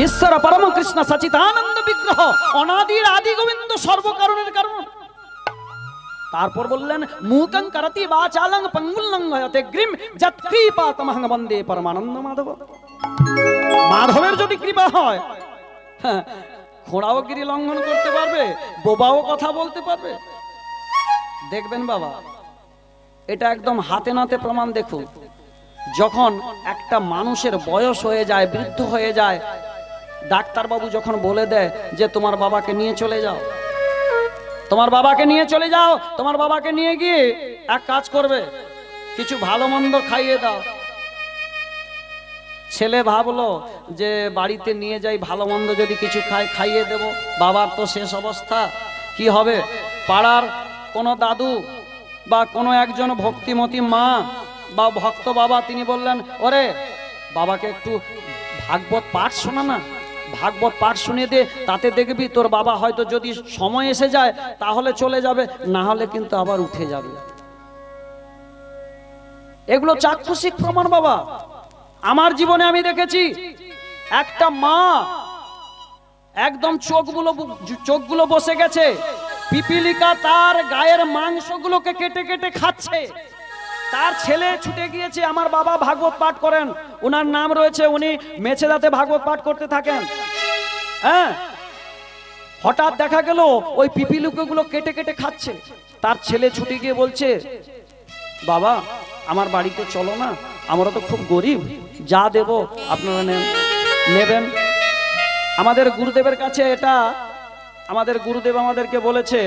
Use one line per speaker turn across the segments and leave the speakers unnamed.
ঈশ্বর পরম কৃষ্ণ সচিতানন্দ বিগ্রহ অনাদির আদি গোবিন্দ সর্বকারণের কারণ। তারপর বললেন মুকং করতি বাচালং পঙ্গুলং হয়তে গ্রিম যৎকৃপাতমহং বন্দে পরমানন্দ মাধব। মাধবের যদি কৃপা হয়, হ্যাঁ, ঘোড়াও গিরি লঙ্ঘন করতে পারবে, বোবাও কথা বলতে পারবে। দেখবেন বাবা, এটা একদম হাতে নাতে প্রমাণ। দেখুন, যখন একটা মানুষের বয়স হয়ে যায়, বৃদ্ধ হয়ে যায়, ডাক্তারবাবু যখন বলে দেয় যে তোমার বাবাকে নিয়ে চলে যাও, তোমার বাবাকে নিয়ে চলে যাও, তোমার বাবাকে নিয়ে গিয়ে এক কাজ করবে, কিছু ভালো মন্দ খাইয়ে দাও। ছেলে ভাবলো যে বাড়িতে নিয়ে যাই, ভালো মন্দ যদি কিছু খাইয়ে দেব, বাবার তো শেষ অবস্থা, কি হবে? পাড়ার কোনো দাদু বা কোনো একজন ভক্তিমতী মা বা ভক্ত বাবা, তিনি বললেন, ওরে বাবাকে একটু ভাগবত পাঠ শোনা না, ভাগবত পাঠ শুনিয়ে দে, তাতে দেখবি তোর বাবা হয়তো যদি সময় এসে যায় তাহলে চলে যাবে, না হলে কিন্তু আবার উঠে যাবে। এগুলো চাক্ষুষিক প্রমাণ বাবা, আমার জীবনে আমি দেখেছি। একটা মা একদম চোখগুলো বসে গেছে, পিপিলিকা তার গায়ের মাংসগুলোকে কেটে কেটে খাচ্ছে। তার ছেলে ছুটে গিয়েছে, আমার বাবা ভাগবত পাঠ করেন, ওনার নাম রয়েছে, উনি মেছেদাতে ভাগবত পাঠ করতে থাকেন। হ্যাঁ, হঠাৎ দেখা গেল ওই পিপিলিকাগুলো কেটে কেটে খাচ্ছে। তার ছেলে ছুটে গিয়ে বলছে, বাবা আমার বাড়িতে চলো না, আমরা তো খুব গরিব, যা দেব আপনারা নেবেন। আমাদের গুরুদেবের কাছে এটা, আমাদের গুরুদেব আমাদেরকে বলেছে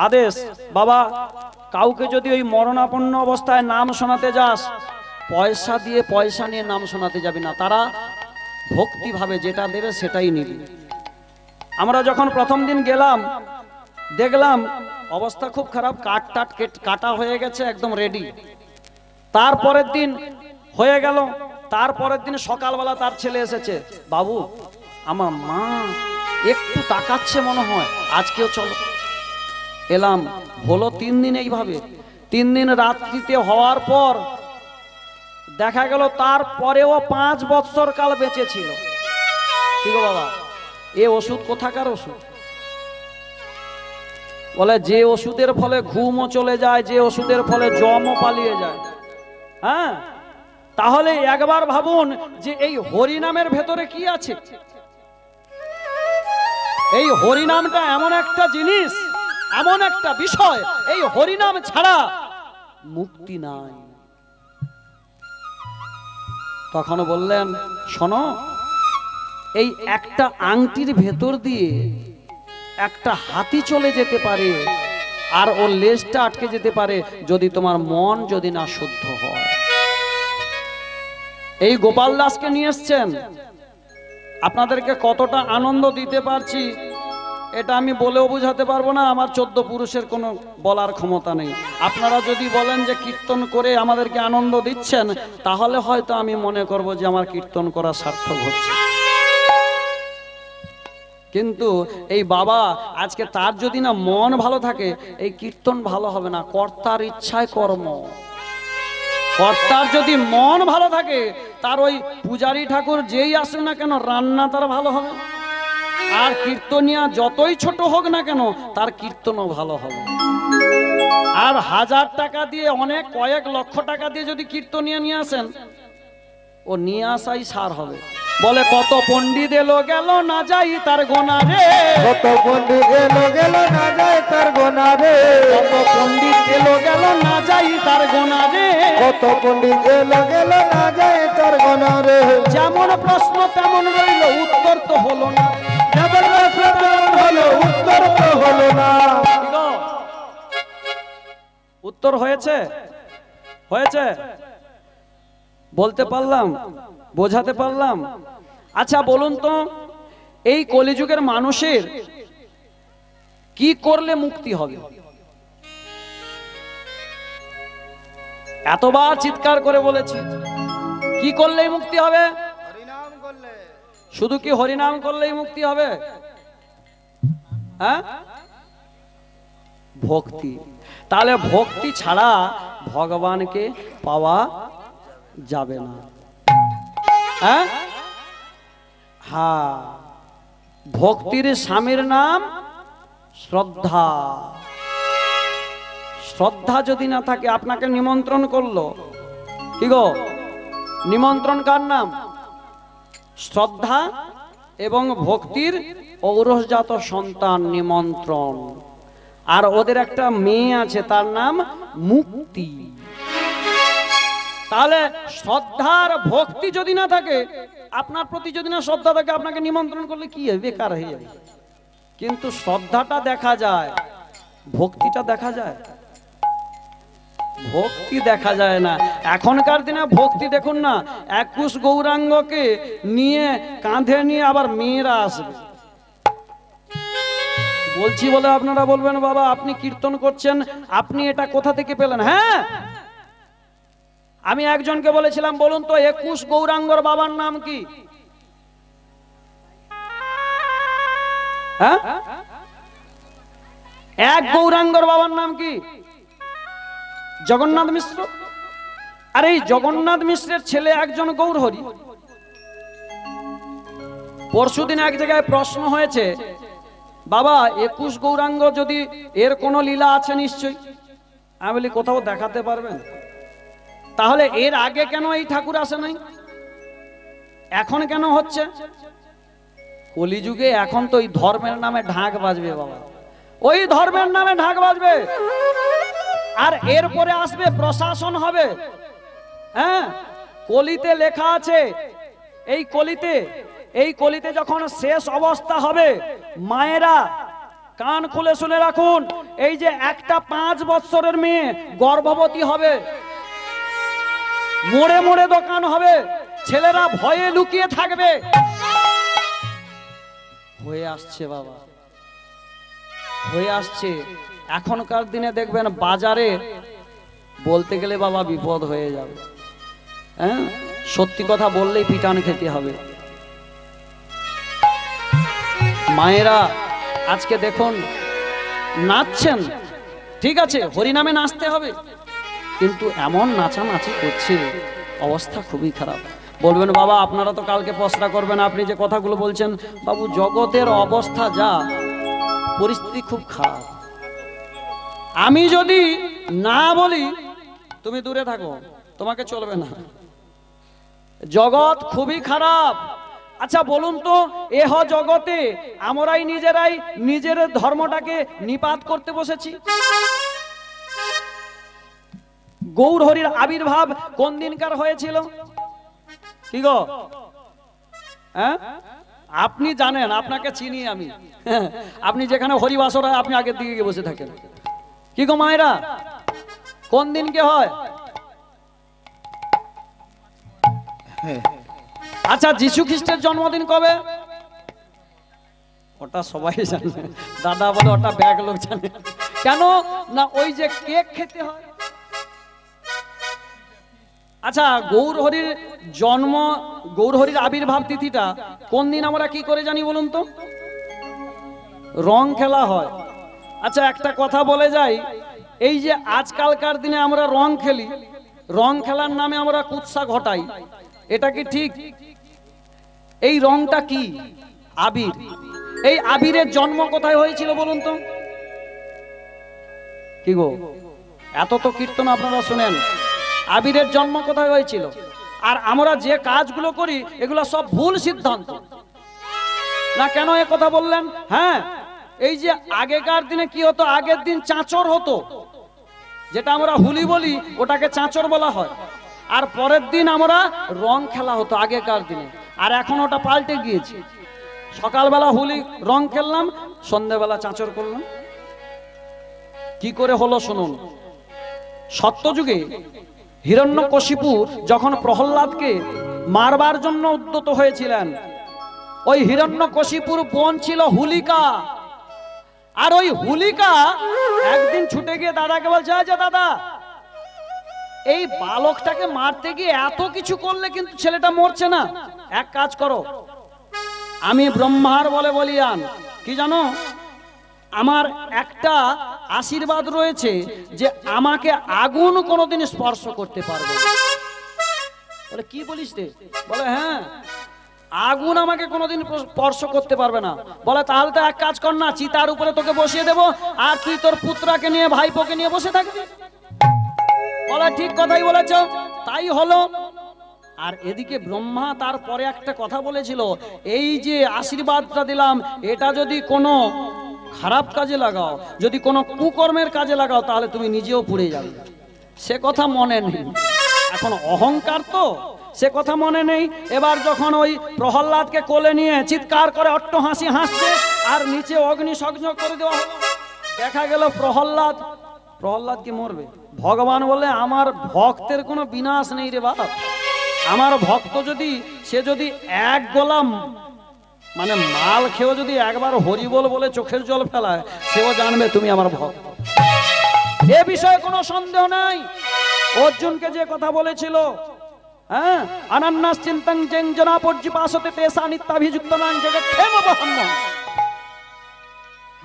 আদেশ, বাবা কাউকে যদি ওই মরণাপন্ন অবস্থায় নাম শোনাতে যাস, পয়সা দিয়ে পয়সা নিয়ে নাম শোনাতে যাবি না, তারা ভক্তিভাবে যেটা দেবে সেটাই নিবি। আমরা যখন প্রথম দিন গেলাম, দেখলাম অবস্থা খুব খারাপ, কাটা হয়ে গেছে, একদম রেডি। তারপরের দিন হয়ে গেল, তারপরের দিন সকালবেলা তার ছেলে এসেছে, বাবু আমার মা একটু তাকাচ্ছে মনে হয়, আজকেও চলো। এলাম, হলো 3 দিন এইভাবে। 3 দিন রাত্রিতে হওয়ার পর দেখা গেল তারপরেও 5 বৎসর কাল বেঁচে ছিল। কি গো বাবা, এ ওষুধ কোথাকার ওষুধ? বলে যে ওষুধের ফলে ঘুমও চলে যায়, যে ওষুধের ফলে জমও পালিয়ে যায়। হ্যাঁ, তাহলে একবার ভাবুন যে এই হরিনামের ভেতরে কি আছে। এই হরিনামটা এমন একটা জিনিস, এমন একটা বিষয়, এই হরিনাম ছাড়া মুক্তি নাই। তখন বললেন, শোনো, এই একটা আংটির ভেতর দিয়ে একটা হাতি চলে যেতে পারে, আর ওর লেজটা আটকে যেতে পারে যদি তোমার মন যদি না শুদ্ধ হয়। এই গোপাল দাসকে নিয়ে এসছেন, আপনাদেরকে কতটা আনন্দ দিতে পারছি এটা আমি বলেও বোঝাতে পারবো না, আমার 14 পুরুষের কোনো বলার ক্ষমতা নেই। আপনারা যদি বলেন যে কীর্তন করে আমাদেরকে আনন্দ দিচ্ছেন, তাহলে হয়তো আমি মনে করব যে আমার কীর্তন করা সার্থক হচ্ছে। কিন্তু এই বাবা আজকে তার যদি না মন ভালো থাকে, এই কীর্তন ভালো হবে না। কর্তার ইচ্ছায় কর্ম, কর্তার যদি মন ভালো থাকে, তার ওই পূজারী ঠাকুর যেই আসুক না কেন, রান্না তার ভালো হবে। আর কীর্তনিয়া যতই ছোট হোক না কেন, তার কীর্তনও ভালো হবে। আর 1000 টাকা দিয়ে, অনেক কয়েক লক্ষ টাকা দিয়ে যদি কীর্তনিয়া নিয়ে আসেন, ও নিয়ে আসাই সার হবে। বলে কত পণ্ডিত এলো গেল না যাই তার গোনা রে,
কত পণ্ডিত এলো গেল না যায় তার গোনা রে,
কত পণ্ডিত এলো গেল না যাই তার গোনা রে,
কত পণ্ডিত এলো গেল না যায় তার গোনা রে।
যেমন প্রশ্ন তেমন রইল, উত্তর তো হলো না।
যেমন প্রশ্ন তেমন হলো, উত্তর তো হলো না।
উত্তর হয়েছে? হয়েছে? বলতে পারলাম? বোঝাতে পারলাম? আচ্ছা বলুন তো, এই কলিযুগের মানুষের কি করলে মুক্তি হবে? এতবার চিৎকার করে বলেছি, কি করলেই মুক্তি হবে?
হরিনাম করলে।
শুধু কি হরিনাম করলেই মুক্তি হবে? হ্যাঁ, ভক্তি। তাহলে ভক্তি ছাড়া ভগবানকে পাওয়া যাবে না। হ্যাঁ, হ্যাঁ, ভক্তির স্বামীর নাম শ্রদ্ধা। শ্রদ্ধা যদি না থাকে, আপনাকে নিমন্ত্রণ করলো, কি গো, নিমন্ত্রণ কার নাম? শ্রদ্ধা এবং ভক্তির ঔরসজাত সন্তান নিমন্ত্রণ। আর ওদের একটা মেয়ে আছে, তার নাম মুক্তি। তাহলে শ্রদ্ধার ভক্তি যদি না থাকে, আপনার প্রতি যদি না শ্রদ্ধা থাকে, আপনাকে নিমন্ত্রণ করলে কি হবে? বেকার হয়ে যাবে। কিন্তু শ্রদ্ধাটা দেখা যায়, ভক্তিটা দেখা যায়, ভক্তি দেখা যায় না। এখনকার দিনে ভক্তি দেখুন না, 21 গৌরাঙ্গকে নিয়ে কাঁধে নিয়ে আবার মেয়েরা আসবে। বলছি বলে আপনারা বলবেন বাবা আপনি কীর্তন করছেন, আপনি এটা কোথা থেকে পেলেন? হ্যাঁ, আমি একজনকে বলেছিলাম, বলুন তো 21 গৌরাঙ্গর বাবার নাম কি? হ্যাঁ, এক গৌরাঙ্গর বাবার নাম কি? জগন্নাথ মিশ্র। আর এই জগন্নাথ মিশ্রের ছেলে একজন গৌরহরি। পরশুদিন এক জায়গায় প্রশ্ন হয়েছে, বাবা 21 গৌরাঙ্গ যদি এর কোনো লীলা আছে নিশ্চয়ই। আমি বলি কোথাও দেখাতে পারবেন? তাহলে এর আগে কেন এই ঠাকুর আসে নাই? এখন কেন হচ্ছে? কলিযুগে এখন তো ওই ধর্মের নামে ঢাক বাজবে বাবা, ওই ধর্মের নামে ঢাক বাজবে। আর এরপরে আসবে প্রশাসন হবে। হ্যাঁ, কলিতে লেখা আছে, এই কলিতে যখন শেষ অবস্থা হবে, মায়েরা কান খুলে শুনে রাখুন, এই যে একটা 5 বৎসরের মেয়ে গর্ভবতী হবে, মোড়ে মোড়ে দোকান হবে, ছেলেরা ভয়ে লুকিয়ে থাকবে। হয়ে আসছে বাবা, হয়ে আসছে। এখনকার দিনে দেখবেন বাজারে বলতে গেলে বাবা বিপদ হয়ে যাবে। হ্যাঁ, সত্যি কথা বললেই পিটান খেতে হবে। মায়েরা আজকে দেখুন নাচছেন, ঠিক আছে, হরিনামে নাচতে হবে, কিন্তু এমন নাচানাচি করছে, অবস্থা খুবই খারাপ। বলবেন বাবা আপনারা তো কালকে পসরা করবেন, আপনি যে কথাগুলো বলছেন, বাবু জগতের অবস্থা যা, পরিস্থিতি খুব খারাপ। আমি যদি না বলি তুমি দূরে থাকো, তোমাকে চলবে না। জগৎ খুবই খারাপ। আচ্ছা বলুন তো, এহ জগতে আমরাই নিজেরাই নিজের ধর্মটাকে নিপাত করতে বসেছি। গৌরহরির আবির্ভাব কোন দিনকার হয়েছিল? কি গো, হ্যাঁ, আপনি জানেন, আপনাকে চিনি আমি। আপনি যেখানে হরিবাসর হয় আপনি আগের দিকে বসে থাকেন। কি গো মায়েরা, কোন দিনকে হয়? আচ্ছা যীশু খ্রিস্টের জন্মদিন কবে? ওটা সবাই জানে, দাদা বলে ওটা ব্যাগ লোক জানে। কেন না, ওই যে কেক খেতে হয়। আচ্ছা গৌরহরির জন্ম, গৌরহরির আবির্ভাব তিথিটা কোন দিন আমরা কি করে জানি বলুন তো? রং খেলা হয়। আচ্ছা একটা কথা বলে যাই, এই যে আজকালকার দিনে আমরা রং খেলি, রং খেলার নামে আমরা কুৎসা ঘটাই, এটা কি ঠিক? এই রংটা কি? আবির। এই আবিরের জন্ম কোথায় হয়েছিল বলুন তো? কি গো, এত তো কীর্তন আপনারা শুনেন, আবিরের জন্ম কোথায় হয়েছিল? আর আমরা যে কাজগুলো করি এগুলো সব ভুল সিদ্ধান্ত না। কেন এ কথা বললেন? হ্যাঁ, এই যে আগেকার দিনে কি হতো, আগের দিন চাঁচর হতো, যেটা আমরা হোলি বলি ওটাকে চাঁচর বলা হয়। আর পরের দিন আমরা রং খেলা হতো আগেকার দিনে। আর এখন ওটা পাল্টে গিয়েছে, সকালবেলা হোলি রং খেললাম, সন্ধ্যাবেলা চাঁচর করলাম। কি করে হলো শুনুন। সত্যযুগে হিরণ্যকশিপু যখন প্রহ্লাদকে মারবার জন্য উদ্যত হয়েছিলেন, ওই হিরণ্যকশিপুর বোন ছিল হুলিকা। আর ওই হুলিকা একদিন ছুটে গিয়ে দাদাকে বলছে, আচ্ছা দাদা, এই বালকটাকে মারতে গিয়ে এত কিছু করলে কিন্তু ছেলেটা মরছে না, এক কাজ করো, আমি ব্রহ্মার বলে বলিয়ান, কি জানো, আমার একটা আশীর্বাদ রয়েছে যে আমাকে আগুন কোনোদিন স্পর্শ করতে পারবে। বলে কি বলিস রে? বলে হ্যাঁ, আগুন আমাকে কোনোদিন স্পর্শ করতে পারবে না। বলে তাহলে তো এক কাজ কর না, চিতার উপরে তোকে বসিয়ে দেবো, আর তুই তোর পুত্রাকে নিয়ে ভাইপোকে নিয়ে বসে থাকবি। বলে ঠিক কথাই বলেছ। তাই হলো। আর এদিকে ব্রহ্মা তারপরে একটা কথা বলেছিল, এই যে আশীর্বাদটা দিলাম, এটা যদি কোনো খারাপ কাজে লাগাও, যদি কোনো কুকর্মের কাজে লাগাও, তাহলে তুমি নিজেও পুড়ে যাবে। সে কথা মনে নেই, এখন অহংকার তো, সে কথা মনে নেই। এবার যখন ওই প্রহ্লাদকে কোলে নিয়ে চিৎকার করে অট্ট হাসি হাসছে, আর নিচে অগ্নি সংযোগ করে দেওয়া হলো, দেখা গেল প্রহ্লাদ কি মরবে। ভগবান বলে আমার ভক্তের কোনো বিনাশ নেই রে বাপ। আমার ভক্ত যদি সে যদি এক গোলাম মানে মাল খেয়েও যদি একবার হরি বলে চোখের জল ফেলায়, সেও জানবে তুমি আমার ভক্ত। এ বিষয়ে কোনো সন্দেহ নাই। অর্জুনকে যে কথা বলেছিল, হ্যাঁ, অনন্যাস চিন্তং চেং জনা পর্যিপাসতে তেসা নিত্যাভিযুক্ত নাং জগৎক্ষেম বহন্ন।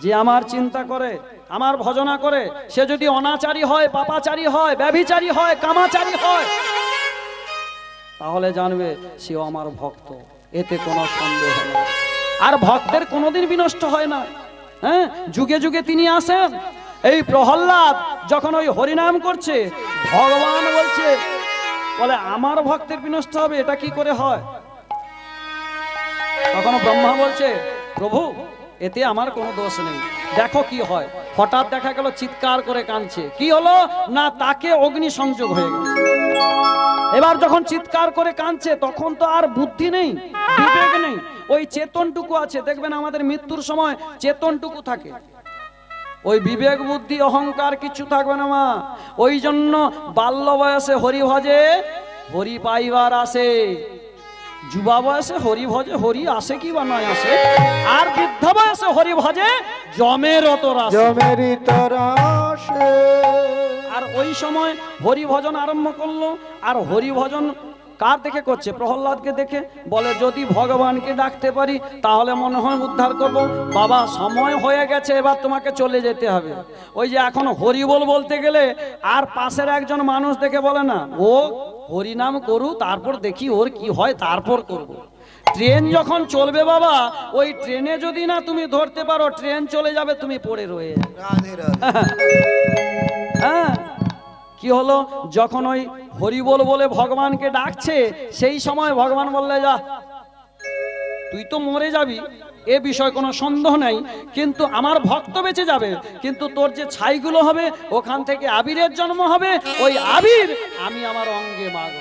যে আমার চিন্তা করে, আমার ভজনা করে, সে যদি অনাচারী হয়, পাপাচারী হয়, ব্যভিচারী হয়, কামাচারী হয়, তাহলে জানবে সেও আমার ভক্ত। এতে কোনো সন্দেহ নেই। আর ভক্তের কোনোদিন বিনষ্ট হয় না। হ্যাঁ, যুগে যুগে তিনি আসেন। এই প্রহ্লাদ যখন ওই হরিনাম করছে, ভগবান বলছে, বলে আমার ভক্তের বিনষ্ট হবে, এটা কি করে হয়? তখন ব্রহ্মা বলছে, প্রভু এতে আমার কোনো দোষ নেই, দেখো কি হয়। হঠাৎ দেখা গেল চিৎকার করে কাঁদছে। কি হলো না, তাকে অগ্নি সংযোগ হয়ে গেছে। এবার যখন চিৎকার করে কাঁদছে, তখন তো আর বুদ্ধি নেই, বিবেক নেই, ওই চেতনটুকু আছে। দেখবেন আমাদের মৃত্যুর সময় চেতনটুকু থাকে, ওই বিবেক বুদ্ধি অহংকার কিছু থাকবে না মা। ওই জন্য বাল্য বয়সে হরি ভজে হরি পাইবার আসে, যুবা বয়সে হরি ভজে হরি আসে কি বা নয় আসে, আর বৃদ্ধ বয়সে হরি ভজে জমের আসে। আর ওই সময় হরি ভজন আরম্ভ করলো। আর হরি ভজন কার দেখে করছে? প্রহ্লাদকে দেখে। বলে যদি ভগবানকে ডাকতে পারি তাহলে মনে হয় উদ্ধার করব। বাবা সময় হয়ে গেছে, এবার তোমাকে চলে যেতে হবে। ওই যে এখন হরিবোল বলতে গেলে আর পাশের একজন মানুষ দেখে বলে না, ও হরিনাম করু, তারপর দেখি ওর কি হয়, তারপর করব। ট্রেন যখন চলবে বাবা, ওই ট্রেনে যদি না তুমি ধরতে পারো, ট্রেন চলে যাবে, তুমি পড়ে রয়ে যাবে। হ্যাঁ, কি হলো, যখন ওই হরিবোল বলে ভগবানকে ডাকছে, সেই সময় ভগবান বললে, যা তুই তো মরে যাবি, এ বিষয়ে কোনো সন্দেহ নাই, কিন্তু আমার ভক্ত বেঁচে যাবে। কিন্তু তোর যে ছাইগুলো হবে, ওখান থেকে আবিরের জন্ম হবে, ওই আবির আমি আমার অঙ্গে মাগব।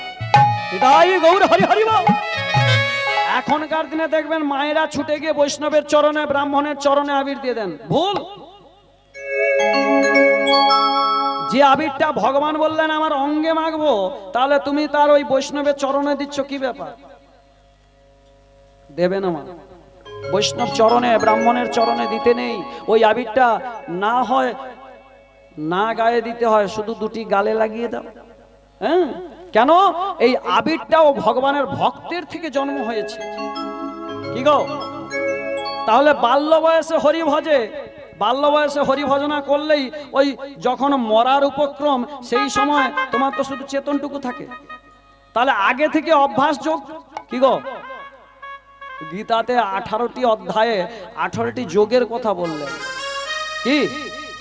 হৃদয় গৌর হরি হরি বল। এখনকার দিনে দেখবেন মায়েরা ছুটে গিয়ে বৈষ্ণবের চরণে, ব্রাহ্মণের চরণে আবির দিয়ে দেন। ভুল। যে আবিরটা ভগবান বললেন আমার অঙ্গে মাগবো, তাহলে তুমি তার ওই বৈষ্ণবের চরণে দিচ্ছ, কি ব্যাপার? দেবে না মা। বৈষ্ণব চরণে, ব্রাহ্মণের চরণে দিতে নেই। ওই আবিরটা না হয় না গায়ে দিতে হয়, শুধু দুটি গালে লাগিয়ে দাও। হ্যাঁ, কেন? এই আবিরটাও ভগবানের ভক্তের থেকে জন্ম হয়েছে। কি গো, তাহলে বাল্য বয়সে হরি ভজে, বাল্য বয়সে হরি ভজনা করলেই ওই যখন মরার উপক্রম, সেই সময় তোমার তো শুধু চেতনটুকু থাকে। তাহলে আগে থেকে অভ্যাস যোগ। কি গো, গীতাতে 18টি অধ্যায়ে 18টি যোগের কথা বললেন। কি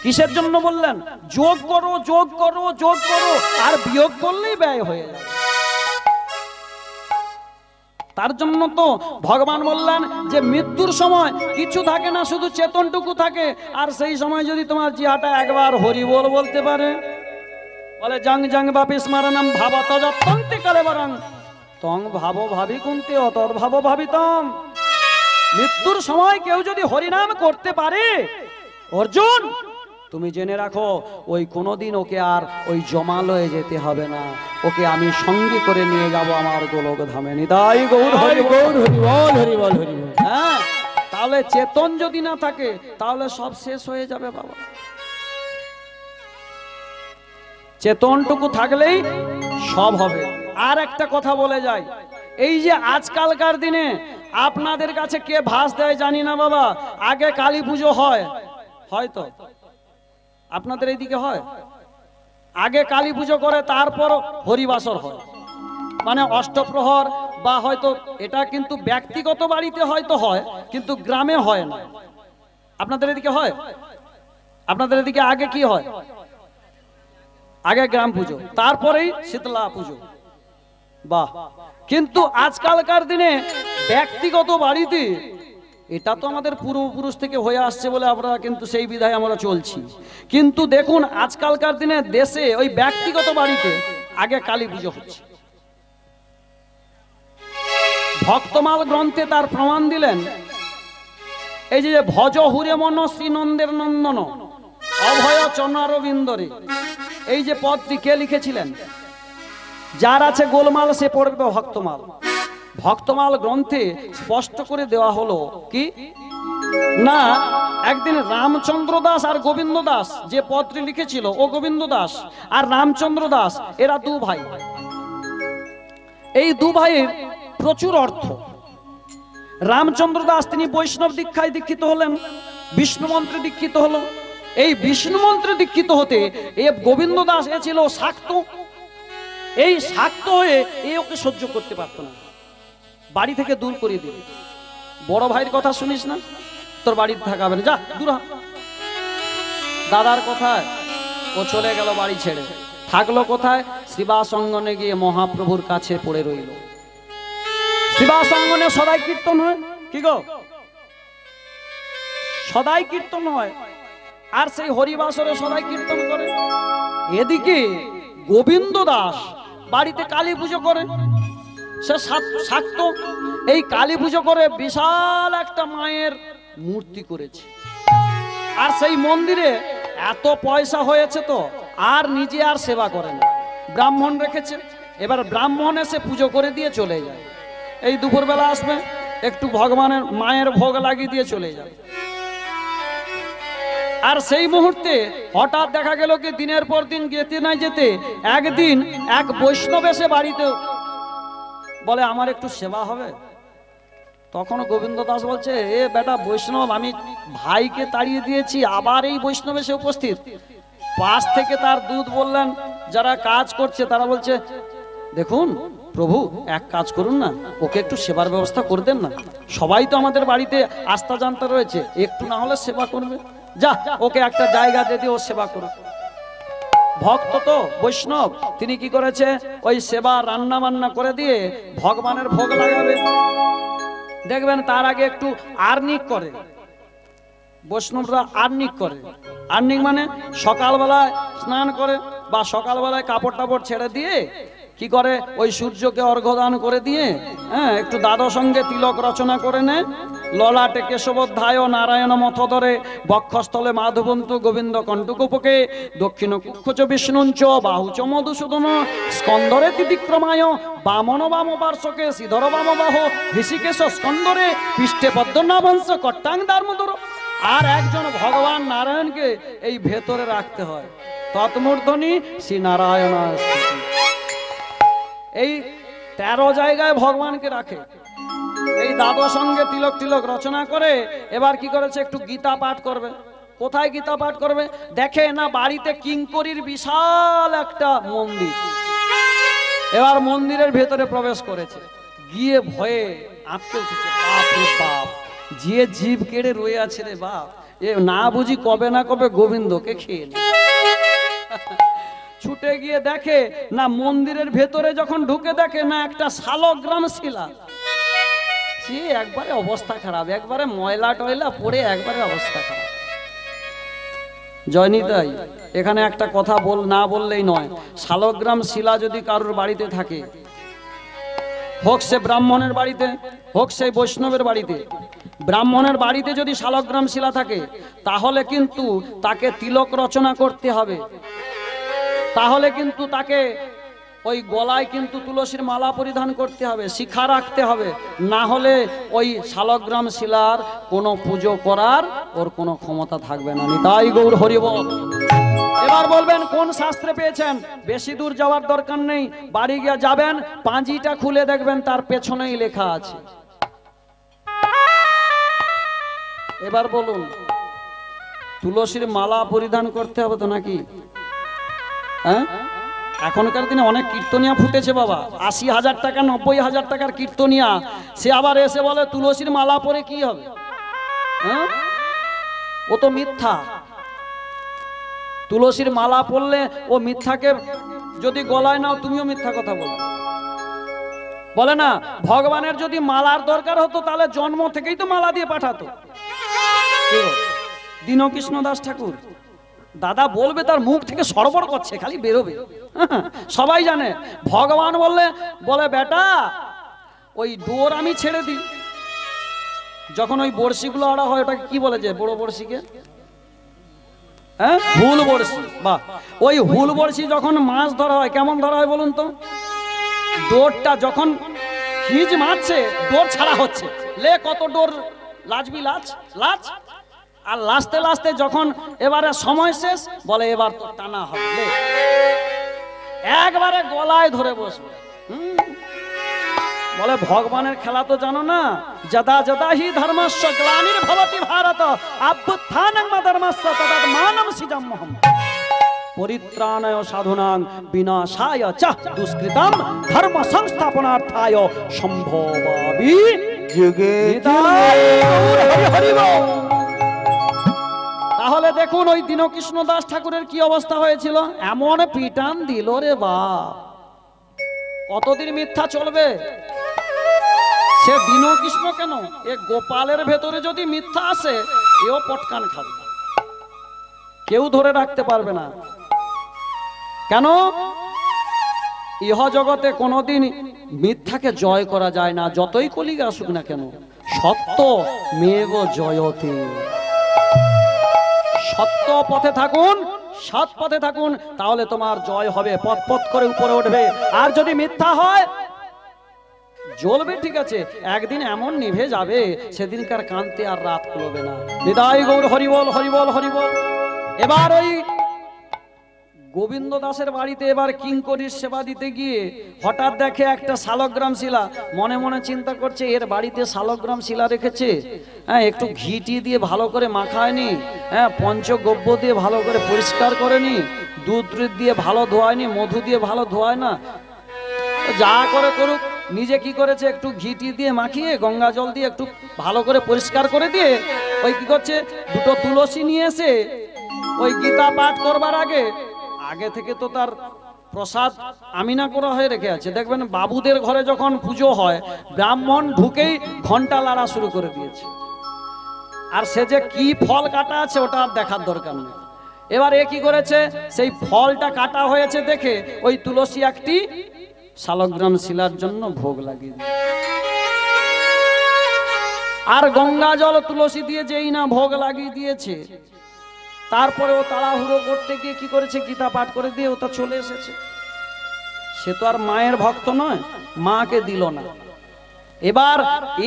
কিসের জন্য বললেন? যোগ করো, যোগ করো, যোগ করো, আর বিয়োগ করলেই ব্যয় হয়ে যায়। তার জন্য তো ভগবান বললেন যে মৃত্যুর সময় কিছু থাকে না, শুধু চেতনটুকু থাকে। আর সেই সময় যদি তোমার জিহাটা একবার হরি বলতে পারে, বলে জং জং বাপি স্মরণম ভাবত যত্তন্তে কালেবরং তং ভাব ভাবি কুন্তে অতর ভাব ভাবিতম। মৃত্যুর সময় কেউ যদি হরিনাম করতে পারে, অর্জুন তুমি জেনে রাখো, ওই কোনোদিন ওকে আর ওই জমালয়ে যেতে হবে না, ওকে আমি সঙ্গে করে নিয়ে যাব আমার গোলক ধামে। নিতাই গৌর হরি বল, হরি বল, হরি বল, হরি বল। হ্যাঁ, তাহলে চেতন যদি না থাকে তাহলে সব শেষ হয়ে যাবে বাবা। চেতনটুকু থাকলেই সব হবে। আর একটা কথা বলে যাই, এই যে আজকালকার দিনে আপনাদের কাছে কে ভাস দেয় জানি না বাবা, আগে কালী পুজো হয়, হয়তো আপনাদের এইদিকে হয়, আগে কালী পুজো করে তারপর হরিবাসর হয়। মানে অষ্টপ্রহর বা হয়তো এটা কিন্তু ব্যক্তিগত বাড়িতে হয়তো হয়, কিন্তু গ্রামে হয় না। আপনাদের এদিকে হয়? আপনাদের এদিকে আগে কি হয়? আগে গ্রাম পুজো, তারপরেই শীতলা পুজো। বাহ। কিন্তু আজকালকার দিনে ব্যক্তিগত বাড়িতে, এটা তো আমাদের পূর্বপুরুষ থেকে হয়ে আসছে বলে আমরা কিন্তু সেই বিধায় আমরা চলছি। কিন্তু দেখুন আজকালকার দিনে দেশে ওই ব্যক্তিগত বাড়িতে আগে কালী পুজো হচ্ছে। ভক্তমাল গ্রন্থে তার প্রমাণ দিলেন। এই যে ভজ হুরে মন শ্রীনন্দের নন্দন অভয় চরণারবিন্দরে, এই যে পদটি কে লিখেছিলেন? যার আছে গোলমাল সে পড়বে ভক্তমাল। ভক্তমাল গ্রন্থে স্পষ্ট করে দেওয়া হলো কি না, একদিন রামচন্দ্র দাস আর গোবিন্দ দাস, যে পদটি লিখেছিল ও গোবিন্দ দাস আর রামচন্দ্র দাস, এরা দু ভাই। এই দু ভাইয়ের প্রচুর অর্থ। রামচন্দ্র দাস তিনি বৈষ্ণব দীক্ষায় দীক্ষিত হলেন, বিষ্ণু মন্ত্রে দীক্ষিত হলো। এই বিষ্ণু মন্ত্রে দীক্ষিত হতে এ গোবিন্দ দাস এ ছিল শাক্ত। এই শাক্ত হয়ে এ ওকে সহ্য করতে পারত না, বাড়ি থেকে দূর করে দিল। বড় ভাইয়ের কথা শুনিস না, তোর বাড়িতে থাকাবে না, যা দূর হ। দাদার কথায় ও চলে গেল বাড়ি ছেড়ে। থাকলো কোথায়? শ্রীবাসঙ্গনে গিয়ে মহাপ্রভুর কাছে পড়ে রইল। শ্রীবাসঙ্গনে সদাই কীর্তন হয়, কি গো? সদাই কীর্তন হয়, আর সেই হরিবাসরে সদাই কীর্তন করে। এদিকে গোবিন্দ দাস বাড়িতে কালী পুজো করে। সে শাক্ত, এই কালী পুজো করে বিশাল একটা মায়ের মূর্তি করেছে। আর সেই মন্দিরে এত পয়সা হয়েছে তো আর নিজে আর সেবা করে না, ব্রাহ্মণ রেখেছে। এবার ব্রাহ্মণ এসে পুজো করে দিয়ে চলে যায়। এই দুপুরবেলা আসবে, একটু ভগবানের মায়ের ভোগ লাগিয়ে দিয়ে চলে যাবে। আর সেই মুহূর্তে হঠাৎ দেখা গেল কি দিনের পর দিন যেতে না যেতে একদিন এক বৈষ্ণব এসে বাড়িতে বলে আমার একটু সেবা হবে। তখন গোবিন্দ দাস বলছে, এ বেটা বৈষ্ণব, আমি ভাইকে তাড়িয়ে দিয়েছি, আবার এই বৈষ্ণব এসে উপস্থিত। পাশ থেকে তার দূত বললেন, যারা কাজ করছে তারা বলছে, দেখুন প্রভু এক কাজ করুন না, ওকে একটু সেবার ব্যবস্থা করে দেন না। সবাই তো আমাদের বাড়িতে আস্থা জানতা রয়েছে, একটু না হলে সেবা করবে, যা ওকে একটা জায়গা দিয়ে দিয়ে ও সেবা করুক। ভক্ত তো বৈষ্ণব, তিনি কি করেছে, ওই সেবা রান্না বান্না করে দিয়ে ভগবানের ভোগ লাগাবে। দেখবেন তার আগে একটু আর্নিক করে, বৈষ্ণবরা আর্নিক করে। আর্নিক মানে সকালবেলায় স্নান করে বা সকালবেলায় কাপড় টাপড় ছেড়ে দিয়ে কি করে, ওই সূর্যকে অর্ঘ্যদান করে দিয়ে একটু দ্বাদশ সঙ্গে তিলক রচনা করে নেয়। ললাটে কেশবোধ্যায় নারায়ণ মথধরে, বক্ষস্থলে মাধবন্ত গোবিন্দ কণ্টকুপকে, দক্ষিণ কুক্ষচ বিষ্ণুঞ্চ বাহুচ মধুসূদন, স্কন্দরে তিতিক্রমায় বামন বাম পার্শ্বকে শ্রীধর বাম বাহ, ঋষিকেশ স্কন্দরে পৃষ্ঠে পদ্মনাভংশ কট্টাং দার্মোদর। আর একজন ভগবান নারায়ণকে এই ভেতরে রাখতে হয়, তৎমূর্ধনি শ্রী নারায়ণ। এই 13 জায়গায় ভগবানকে রাখে। এই দ্বাদশ সঙ্গে তিলক তিলক রচনা করে এবার কি করেছে, একটু গীতা পাঠ করবে। কোথায় গীতা পাঠ করবে? দেখে না বাড়িতে কিঙ্করির বিশাল একটা মন্দির। এবার মন্দিরের ভেতরে প্রবেশ করেছে, গিয়ে ভয়ে আটকে উঠেছে। বাপ রে বাপ, যে জীব কেড়ে রয়ে আছে রে বাপ, এ না বুঝি কবে না কবে গোবিন্দকে খেয়ে নেয়। ছুটে গিয়ে দেখে না মন্দিরের ভেতরে যখন ঢুকে দেখে না একটা শালগ্রাম শিলা। সে একবারে অবস্থা খারাপ, একবারে ময়লা টয়লা পড়ে একবারে অবস্থা খারাপ। জয়নিতাই, এখানে একটা কথা না বললেই নয়। শালগ্রাম শিলা যদি কারোর বাড়িতে থাকে, হোক সে ব্রাহ্মণের বাড়িতে হোক সে বৈষ্ণবের বাড়িতে, ব্রাহ্মণের বাড়িতে যদি শালগ্রাম শিলা থাকে তাহলে কিন্তু তাকে তিলক রচনা করতে হবে। তাহলে কিন্তু তাকে ওই গলায় কিন্তু তুলসীর মালা পরিধান করতে হবে, শিখা রাখতে হবে, না হলে ওই শালগ্রাম শিলার কোনো পুজো করার ওর কোনো ক্ষমতা থাকবে না। নিতাই গৌর হরি বল। এবার বলবেন কোন শাস্ত্রে পেয়েছেন? বেশি দূর যাওয়ার দরকার নেই, বাড়ি গিয়ে যাবেন, পাঁজিটা খুলে দেখবেন তার পেছনেই লেখা আছে। এবার বলুন, তুলসীর মালা পরিধান করতে হবে তো নাকি? হ্যাঁ, এখনকার দিনে অনেক কীর্তনিয়া ফুটেছে বাবা, ৮০,০০০ টাকা ৯০,০০০ টাকার কীর্তনিয়া, সে আবার এসে বলে তুলসীর মালা পরে কি হবে? হ্যাঁ, ও তো মিথ্যা। তুলসীর মালা পরলে ও মিথ্যাকে যদি গলায় নাও তুমিও মিথ্যা কথা বলো। বলে না ভগবানের যদি মালার দরকার হতো তাহলে জন্ম থেকেই তো মালা দিয়ে পাঠাতো। দীনকৃষ্ণ দাস ঠাকুর দাদা বলবে, তার মুখ থেকে সরবর করছে, খালি বেরোবে। সবাই জানে ভগবান বলে বেটা ওই ডোর আমি ছেড়ে দিই। যখন ওই বড়শিগুলো আড়া হয় ওটাকে কি বলে, যে বড় বড়শিকে? হ্যাঁ, হুল বড়শি। বাহ, ওই হুল বড়শি যখন মাছ ধরা হয় কেমন ধরা হয় বলুন তো? ডোরটা যখন হিজ মারছে, ডোর ছাড়া হচ্ছে, লে কত ডোর লাজবি, লাজ লাজ, আর লাস্তে লাস্তে যখন এবারে সময় শেষ, বলে এবার তো টানা হবে, একবারে গলায় ধরে বসবে। বলে ভগবানের খেলা তো জানো না, যদা যদা হি ধর্মস্য গ্লানির্ভবতি ভারত অভ্যুত্থানং ধর্মস্য তদাত্মানং সৃজাম্যহম পরিত্রাণায় সাধুনাং বিনাশায় চ দুষ্কৃতম ধর্ম সংস্থাপনার্থায় সম্ভবামি যুগে হরি বল। তাহলে দেখুন ওই দীনকৃষ্ণ দাস ঠাকুরের কি অবস্থা হয়েছিল, এমন পিটান দিল রে বাপ। কতদিন মিথ্যা চলবে? সে দীনকৃষ্ণ কেন, এ গোপালের ভেতরে যদি মিথ্যা আসে এও পটকান খাবে, কেউ ধরে রাখতে পারবে না। কেন? ইহ জগতে কোনোদিন মিথ্যাকে জয় করা যায় না, যতই কলিযুগ আসুক না কেন। সত্য মেব জয়তে। সত্য পথে থাকুন, সৎ পথে থাকুন, তাহলে তোমার জয় হবে, পথ পথ করে উপরে উঠবে। আর যদি মিথ্যা হয় জ্বলবে, ঠিক আছে, একদিন এমন নিভে যাবে সেদিনকার কান্তি আর রাত খুলবে না। হৃদয় গৌর হরিবল হরিবল হরিবল। এবার ওই গোবিন্দ দাসের বাড়িতে এবার কিঙ্করীর সেবা দিতে গিয়ে হঠাৎ দেখে একটা শালগ্রাম শিলা। মনে মনে চিন্তা করছে এর বাড়িতে শালগ্রাম শিলা রেখেছে, হ্যাঁ, একটু ঘিটি দিয়ে ভালো করে মাখায়নি, হ্যাঁ, পঞ্চগব্য দিয়ে ভালো করে পরিষ্কার করেনি, দুধ দিয়ে ভালো ধোয়ায়নি, মধু দিয়ে ভালো ধোয়ায় না, যা করে করুক, নিজে কি করেছে একটু ঘিটি দিয়ে মাখিয়ে গঙ্গা জল দিয়ে একটু ভালো করে পরিষ্কার করে দিয়ে ওই কি করছে, দুটো তুলসী নিয়ে এসে ওই গীতা পাঠ করবার আগে আগে থেকে তো তার প্রসাদ আমিনা করা হয়ে রেখে আছে। দেখবেন বাবুদের ঘরে যখন পুজো হয় ব্রাহ্মণ ঢুকেই ঘন্টা লাড়া শুরু করে দিয়েছে, আর সে যে কি ফল কাটা আছে ওটা আর দেখার দরকার নেই। এবার এ কি করেছে, সেই ফলটা কাটা হয়েছে দেখে ওই তুলসী একটি শালগ্রাম শিলার জন্য ভোগ লাগিয়ে দিয়েছে। আর গঙ্গা জল তুলসী দিয়ে যেই না ভোগ লাগিয়ে দিয়েছে, তারপরে ও তাড়াহুড়ো করতে গিয়ে কি করেছে, গীতা পাঠ করে দিয়ে ও তা চলে এসেছে। সে তো আর মায়ের ভক্ত নয়, মাকে দিল না। এবার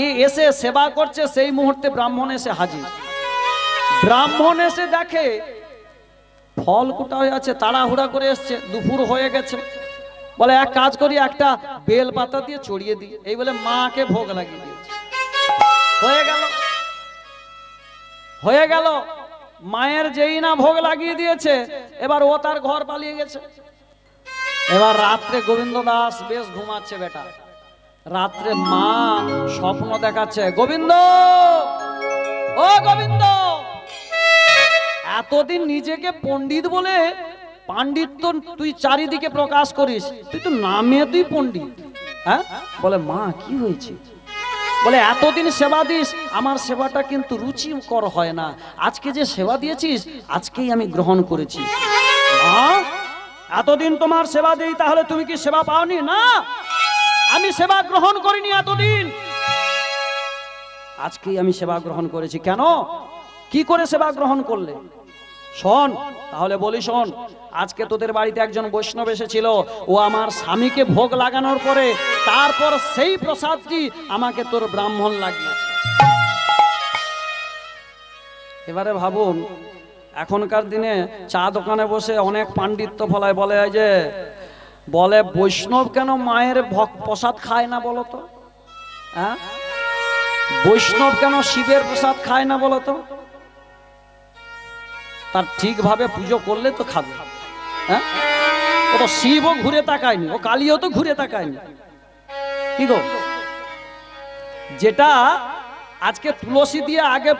এ এসে সেবা করছে, সেই মুহূর্তে ব্রাহ্মণ এসে হাজির। ব্রাহ্মণ এসে দেখে ফল কুটা হয়ে আছে, তাড়াহুড়া করে এসছে, দুপুর হয়ে গেছে। বলে এক কাজ করি, একটা বেল পাতা দিয়ে চড়িয়ে দিই, এই বলে মাকে ভোগ লাগিয়ে দিয়েছে। হয়ে গেল মায়ের যেই না ভোগ লাগিয়ে দিয়েছে, এবার ও তার ঘর পালিয়ে গেছে। এবার রাত্রে গোবিন্দ দাস বেশ ঘুমাচ্ছে বেটা, রাত্রে মা স্বপ্ন দেখাচ্ছে, গোবিন্দ, ও গোবিন্দ, এতদিন নিজেকে পণ্ডিত বলে পাণ্ডিত্য তুই চারিদিকে প্রকাশ করিস, তুই তো নামে তুই পণ্ডিত। হ্যাঁ, বলে মা কি হয়েছে? বলে এতদিন সেবা দিস, আমার সেবাটা কিন্তু রুচিকর হয় না, আজকে যে সেবা দিয়েছিস আজকেই আমি গ্রহণ করেছি। এতদিন তোমার সেবা দেই, তাহলে তুমি কি সেবা পাওনি? না, আমি সেবা গ্রহণ করিনি এতদিন, আজকেই আমি সেবা গ্রহণ করেছি। কেন, কি করে সেবা গ্রহণ করলে? শোন, তাহলে বলি শোন, আজকে তোদের বাড়িতে একজন বৈষ্ণব এসেছিল, ও আমার স্বামীকে ভোগ লাগানোর পরে তারপর সেই প্রসাদটি আমাকে তোর ব্রাহ্মণ লাগিয়েছে। এবারে ভাবুন, এখনকার দিনে চা দোকানে বসে অনেক পাণ্ডিত্য ফলায়, বলে যে বলে বৈষ্ণব কেন মায়ের প্রসাদ খায় না বলো তো? হ্যাঁ, বৈষ্ণব কেন শিবের প্রসাদ খায় না বলো তো? তার ঠিকভাবে পুজো করলে তো খাবে। হ্যাঁ, ও তো শিবও ঘুরে তাকায়নি, ও কালীও তো ঘুরে তাকায়নি। কি গো, যেটা আজকে তুলসী দিয়ে আগে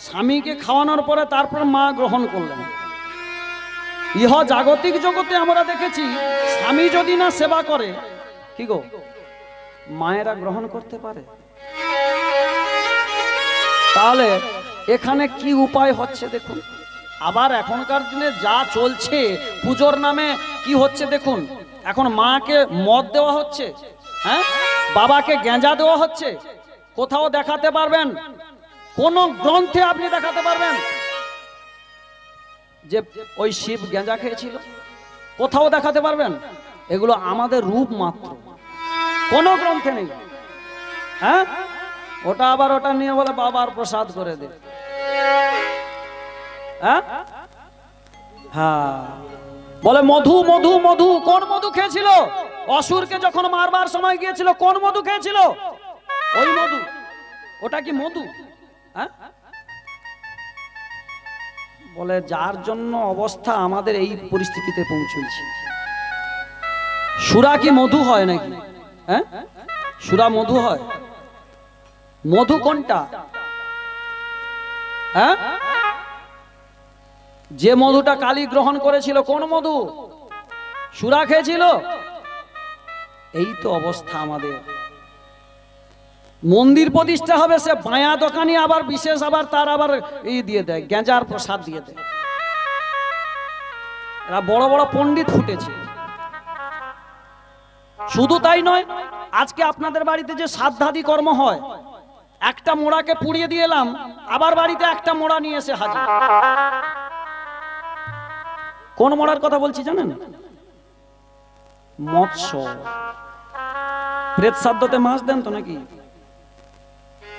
স্বামীকে খাওয়ানোর পরে তারপর মা গ্রহণ করলেন, ইহ জাগতিক জগতে আমরা দেখেছি স্বামী যদি না সেবা করে, কি গো, মায়েরা গ্রহণ করতে পারে? তাহলে এখানে কি উপায় হচ্ছে দেখুন। আবার এখনকার দিনে যা চলছে পুজোর নামে কি হচ্ছে দেখুন। এখন মাকে মদ দেওয়া হচ্ছে, হ্যাঁ, বাবাকে গেঁজা দেওয়া হচ্ছে। কোথাও দেখাতে পারবেন, কোন গ্রন্থে আপনি দেখাতে পারবেন যে ওই শিব গেঁজা খেয়েছিল? কোথাও দেখাতে পারবেন? এগুলো আমাদের রূপ মাত্র, কোন গ্রন্থে নেই। হ্যাঁ, ওটা আবার ওটা নিয়ে বলে বাবার প্রসাদ করে দে। হ্যাঁ, বলে মধু মধু মধু। কোন মধু খেয়েছিল? অসুরকে যখন মারবার সময় গিয়েছিল কোন মধু খেয়েছিল? ওই মধু। ওটা কি মধু? হ্যাঁ, বলে যার জন্য অবস্থা আমাদের এই পরিস্থিতিতে পৌঁছেছে। সুরা কি মধু হয় নাকি? হ্যাঁ, সুরা মধু হয়? মধু কোনটা? হ্যাঁ, যে মধুটা কালী গ্রহণ করেছিল কোন মধু? সুরা খেয়েছিল? এই তো অবস্থা আমাদের। মন্দির প্রতিষ্ঠা হবে, সে বায়া দোকানি আবার বিশেষ আবার তার আবার এই দিয়ে দেয়, গেঁজার প্রসাদ দিয়ে দেয়। এরা বড় বড় পণ্ডিত ফুটেছে। শুধু তাই নয়, আজকে আপনাদের বাড়িতে যে শ্রাদ্ধাদি কর্ম হয়, একটা মোড়াকে পুড়িয়ে দিয়ে এলাম, আবার বাড়িতে একটা মোড়া নিয়ে এসে হাজির। কোন মোড়ার কথা বলছি জানেন? মৎস্য। প্রেত শ্রাদ্ধতে মাছ দেন তো নাকি?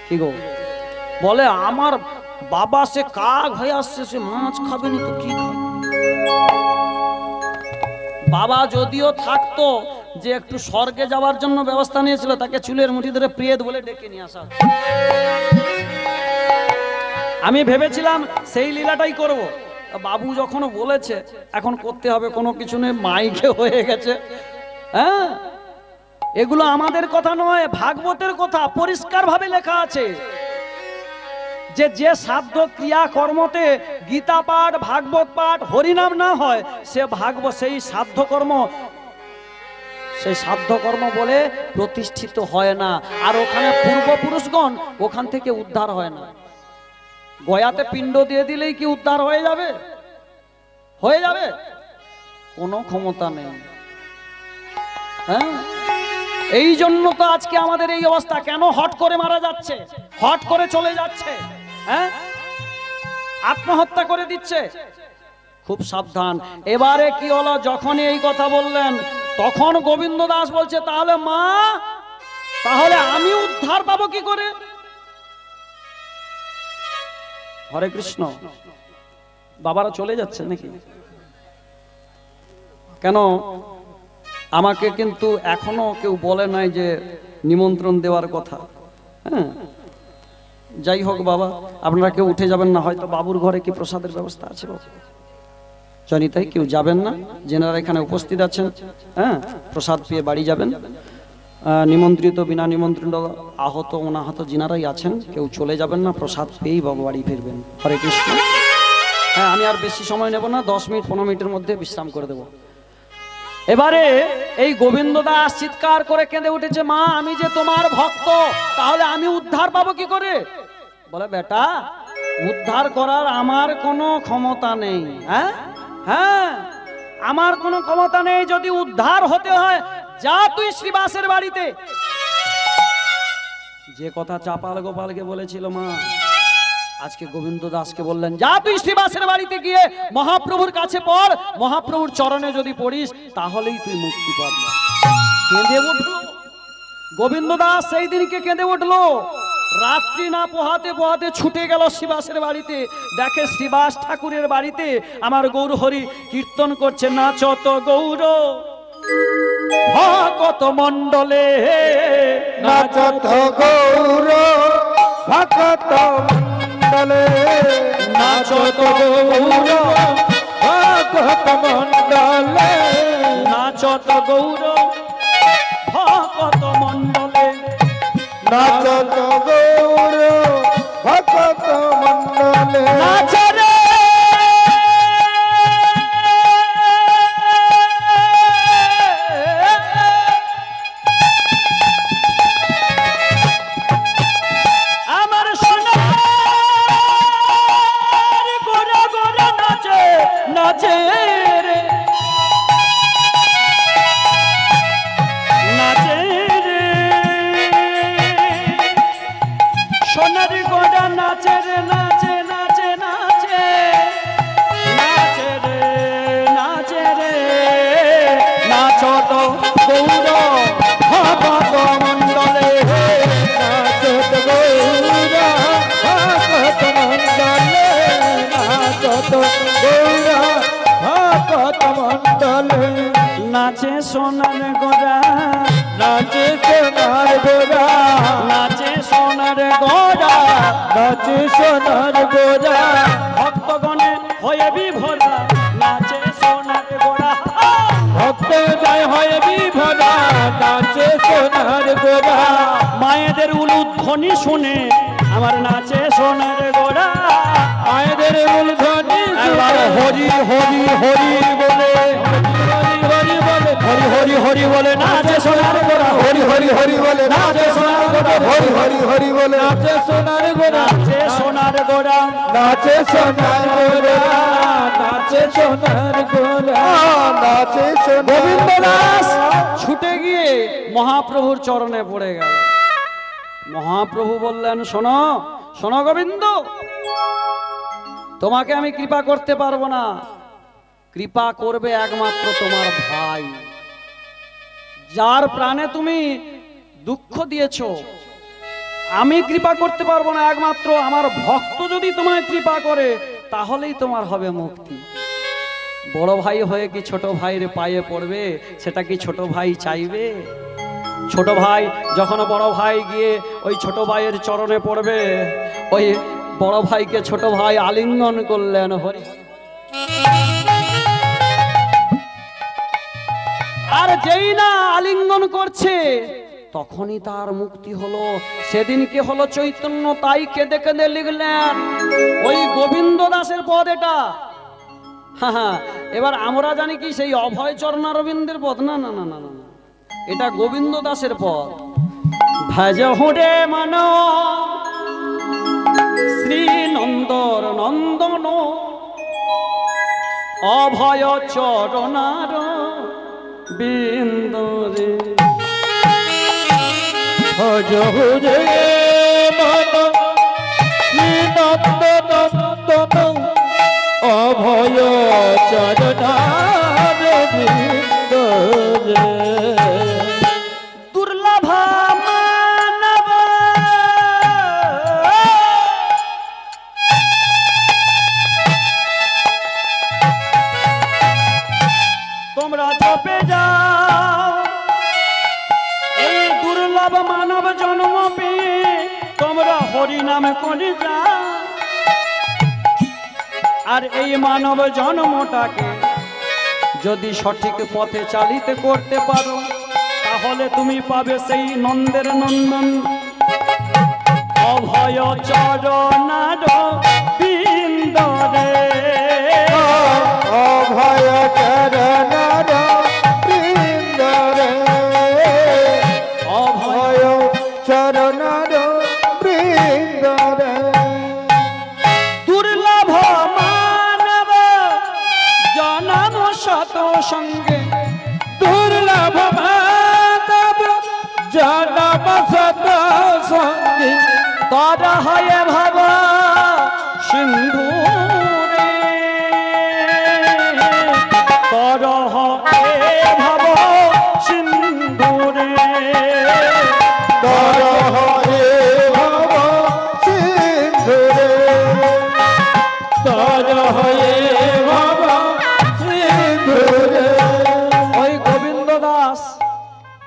কি গো, বলে আমার বাবা সে কাক হয়ে আসছে, সে মাছ খাবেনি তো কি খাবে? বাবা যদিও থাকতো, যে একটু স্বর্গে যাওয়ার জন্য ব্যবস্থা নিয়েছিল, তাকে চুলের মুঠি ধরে প্রেত বলে ডেকে নিয়ে আসা। আমি ভেবেছিলাম সেই লীলাটাই করব, বাবু যখন বলেছে এখন করতে হবে, কোনো কিছু নেই, মাইকে হয়ে গেছে। হ্যাঁ, এগুলো আমাদের কথা নয়, ভাগবতের কথা। পরিষ্কার ভাবে লেখা আছে যে যে সাধ্য ক্রিয়া কর্মতে গীতা পাঠ, ভাগবত পাঠ, হরিনাম না হয়, সে সেই সাধ্য কর্ম বলে প্রতিষ্ঠিত হয় না। আর ওখানে পূর্বপুরুষগণ ওখান থেকে উদ্ধার হয় না। গয়াতে পিণ্ড দিয়ে দিলেই কি উদ্ধার হয়ে যাবে? হয়ে যাবে? কোনো ক্ষমতা নেই। হ্যাঁ, এই জন্য তো আজকে আমাদের এই অবস্থা। কেন হট করে মারা যাচ্ছে, হট করে চলে যাচ্ছে, হ্যাঁ, আত্মহত্যা করে দিচ্ছে। খুব সাবধান। এবারে কি হলো, যখনই এই কথা বললেন তখন গোবিন্দ দাস বলছে, তাহলে মা, তাহলে আমি উদ্ধার পাবো কি করে? হরে কৃষ্ণ। বাবারা চলে যাচ্ছে নাকি? কেন আমাকে কিন্তু এখনো কেউ বলে নাই যে নিমন্ত্রণ দেওয়ার কথা। হ্যাঁ, যাই হোক বাবা, আপনারা কেউ উঠে যাবেন না। হয়তো বাবুর ঘরে কি প্রসাদের ব্যবস্থা আছে জানি, তাই কেউ যাবেন না। যেনারা এখানে উপস্থিত আছেন, হ্যাঁ, প্রসাদ পেয়ে বাড়ি যাবেন। নিমন্ত্রিত, বিনা নিমন্ত্রিত, আহত অনাহত যিনারাই আছেন, কেউ চলে যাবেন না, প্রসাদ পেয়েই বাবা বাড়ি ফিরবেন। হরে কৃষ্ণ। হ্যাঁ, আমি আর বেশি সময় নেব না, 10 মিনিট 15 মিনিটের মধ্যে বিশ্রাম করে দেব। এবারে এই গোবিন্দ দাস চিৎকার করে কেঁদে উঠেছে, মা, আমি যে তোমার ভক্ত, তাহলে আমি উদ্ধার পাবো কি করে? বলে, বেটা, উদ্ধার করার আমার কোনো ক্ষমতা নেই। হ্যাঁ, হ্যাঁ, আমার কোনো ক্ষমতা নেই। যদি উদ্ধার হতে হয়, যা তুই শ্রীবাসের বাড়িতে। যে কথা চাপাল গোপালকে বলেছিল মা, আজকে গোবিন্দ দাসকে বললেন, যা তুই শ্রীবাসের বাড়িতে গিয়ে মহাপ্রভুর কাছে পড়, মহাপ্রভুর চরণে যদি পড়িস তাহলেই তুই মুক্তি পাবি। কেঁদে উঠল গোবিন্দ দাস, সেই দিনকে কেঁদে উঠলো। রাত্রি না পোহাতে পোহাতে ছুটে গেল শ্রীবাসের বাড়িতে। দেখে শ্রীবাস ঠাকুরের বাড়িতে আমার গৌর হরি কীর্তন করছে, নাচত গৌর ভকত মণ্ডলে,
নাচত গৌর ভকত মণ্ডলে,
নাচত গৌর
ভকত মণ্ডলে,
নাচত গৌর ভকত মণ্ডলে
নাচত গৌর ভকত মণ্ডলে
নাচরে আমার সোনার গোরা গোরা নাচে নাচে রে নাচে রে সোনার গোরা নাচে রে নাচে নাচে নাচে নাচে রে নাচে রে নাচত গৌর ভকত মণ্ডলে
নাচত গৌর ভকত মণ্ডলে নাচত গৌর ভকত মণ্ডলে
নাচে সোনার গোরা
নাচে সোনার গোরা
নাচে সোনার গোরা
নাচে সোনার গোরা
ভক্তগণে হয়ে বিভোরা নাচে সোনার গোরা
ভক্ত জয় হয় বিভরা নাচে সোনার গোরা
মায়েদের উলুধ্বনি শুনে আমার নাচে সোনার গোরা
মায়েদের মূলধনি
একবার হরি হরি হরি বলে
হরি হরি বলে
হরি হরি হরি বলে নাচে সোনার গোরা
হরি হরি হরি বলে
নাচে সোনার গোরা
হরি হরি হরি বলে নাচে সোনার গোরা
নাচে সোনার গোরা
নাচে সোনার গোরা নাচে সোনার গোরা নাচে
গোবিন্দ দাস
সোনার
ছুটে গিয়ে মহাপ্রভুর চরণে পড়ে গেল। মহাপ্রভু বললেন, শোনো শোনো গোবিন্দ, তোমাকে আমি কৃপা করতে পারবো না, কৃপা করবে একমাত্র তোমার ভাই, যার প্রাণে তুমি দুঃখ দিয়েছো। আমি কৃপা করতে পারবো না, একমাত্র আমার ভক্ত যদি তোমায় কৃপা করে তাহলেই তোমার হবে মুক্তি। বড় ভাই হয়ে কি ছোট ভাইয়ের পায়ে পড়বে? সেটা কি ছোট ভাই চাইবে? ছোট ভাই যখন বড় ভাই গিয়ে ওই ছোট ভাইয়ের চরণে পড়বে, ওই বড় ভাইকে ছোট ভাই আলিঙ্গন করলেন। হরি আর যেই না আলিঙ্গন করছে তখনই তার মুক্তি হলো। সেদিনকে হলো চৈতন্য, তাই কেঁদে কেঁদে লিখলেন ওই গোবিন্দ দাসের পদ এটা। হ্যাঁ, এবার আমরা জানি কি সেই অভয় চরণারবিন্দের পদ? না না না না না, এটা গোবিন্দ দাসের পদ। ভজ হুরে মন শ্রী নন্দর নন্দন অভয় চরণার বিন্দরে।
ভজ হুরে মন শ্রী নন্দ নন্দন অভয় চরণার বিন্দরে।
দুর্লভ মানব তোমরা চপে যাও, এই দুর্লভ মানব জন্ম পেয়ে তোমরা হরি নাম করে যাও। আর এই মানব জন্মটাকে যদি সঠিক পথে চালিত করতে পারো তাহলে তুমি পাবে সেই নন্দের নন্দন অভয় চরণার বিন্দরে।
অভয় চরণার বৃন্দরে। অভয় চরণার বৃন্দরে।
দুর্লভ মানব জনম শত সঙ্গে,
দুর্লভ মানব জনম শত সঙ্গে
তর হয়ে ভব সিন্ধু রে, তর হয়ে ভব সিন্ধু রে।
তর হয়ে ভব সিন্ধুরে। তর হয়ে ভব সিন্ধুরে।
ওই গোবিন্দ দাস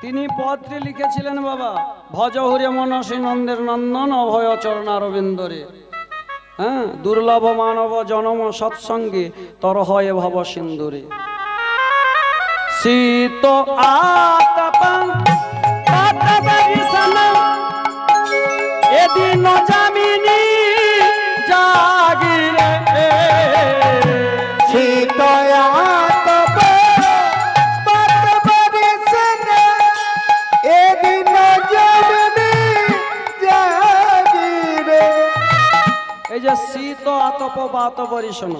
তিনি পত্রে লিখেছিলেন, বাবা ভজ হরে মনসী নন্দের নন্দন অভয় চরণারবিন্দরে। হ্যাঁ, দুর্লভ মানব জনম সৎসঙ্গে তর হয় ভব সিন্ধুরে। শীত আতপং পাতবরিসন এদিন জামিনী জাগিরে
শীত আতপ পাতবরিসন এদিন জামিনী জাগিরে।
এই যে শীত আতপ বাতবরিসন,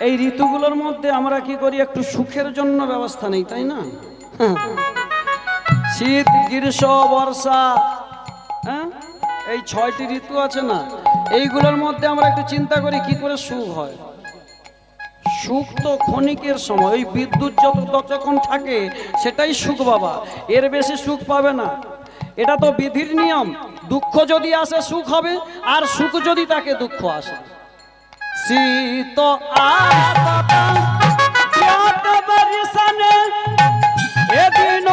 এই ঋতুগুলোর মধ্যে আমরা কি করি, একটু সুখের জন্য ব্যবস্থা নেই, তাই না? শীত, গ্রীষ্ম, বর্ষা, হ্যাঁ, এই 6টি ঋতু আছে না, এইগুলোর মধ্যে আমরা একটু চিন্তা করি কি করে সুখ হয়। সুখ তো ক্ষণিকের সময়, ওই বিদ্যুৎ যতক্ষণ থাকে সেটাই সুখ বাবা, এর বেশি সুখ পাবে না। এটা তো বিধির নিয়ম, দুঃখ যদি আসে সুখ হবে, আর সুখ যদি থাকে দুঃখ আসে। শীত আতপং পাতবরিসন এদিন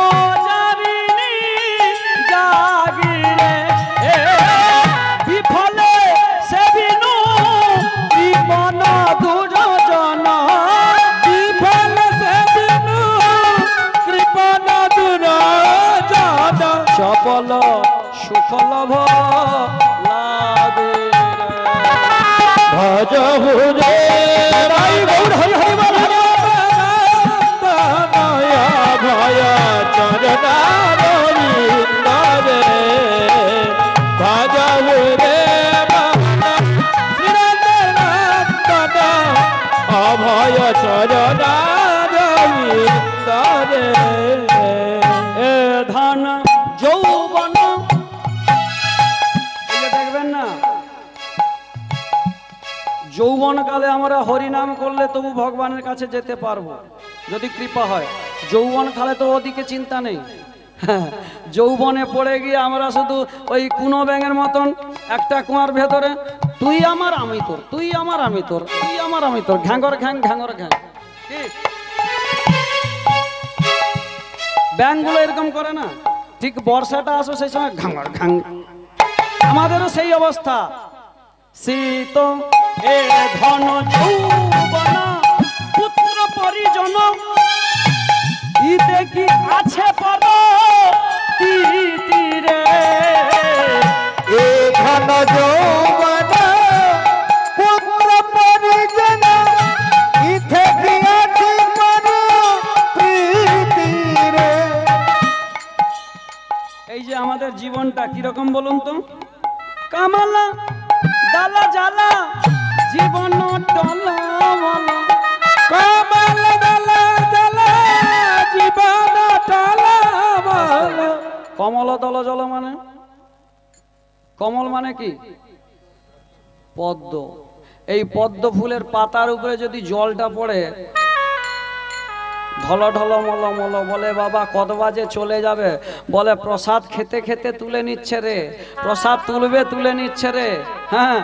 জামিনী জাগিরে বিফলে সেবিনু জীবন দুর্জন বিফলে সেবিনু কৃপণ দুর্জন সফল সুখ লাভ লাগে।
ভজ হুরে রাই গৌর হরি হরি বল নয়া ভয় চরণারি তরে ভজ হুরে শ্রীনন্দন অভয় চরণারি তরে।
এ ধন যৌবন, এই যে দেখবেন না, যৌবন কালে আমরা হরিনাম করলে তবু ভগবানের কাছে যেতে পারবো যদি কৃপা হয়। যৌবন কালে তো ওদিকে চিন্তা নেই। যৌবনে পড়ে গিয়ে আমরা শুধু ওই কুনো ব্যাঙের মতন একটা কুয়ার ভেতরে, তুই আমার আমি তোর, তুই আমার আমি তোর, তুই আমার আমি তোর, ঘ্যাঙ্গর ঘ্যাং ঘ্যাঙ্গর ঘ্যাং। কি ব্যাঙগুলো এরকম করে না? ঠিক বর্ষাটা আসো সেই সময় ঘাঙ্গর ঘ্যাং, আমাদেরও সেই অবস্থা। শীত এ ধন যৌবন পুত্র পরিজন ইতে কি আছে পদ তীরে।
এ ঘন যৌবন পুত্র পরিজন ইথে কি আছে মন প্রীতিরে।
এই যে আমাদের জীবনটা কিরকম বলুন তো? কামালা ডালা জ্বালা জীবন টলমল,
কমল দলা জলা জীবন টলমল।
কমল দল জল মানে, কমল মানে কি? পদ্ম। এই পদ্ম ফুলের পাতার উপরে যদি জলটা পড়ে, ঢল ঢল মল মল, বলে বাবা কত বাজে চলে যাবে, বলে প্রসাদ খেতে খেতে তুলে নিচ্ছে রে, প্রসাদ তুলবে তুলে নিচ্ছে রে। হ্যাঁ,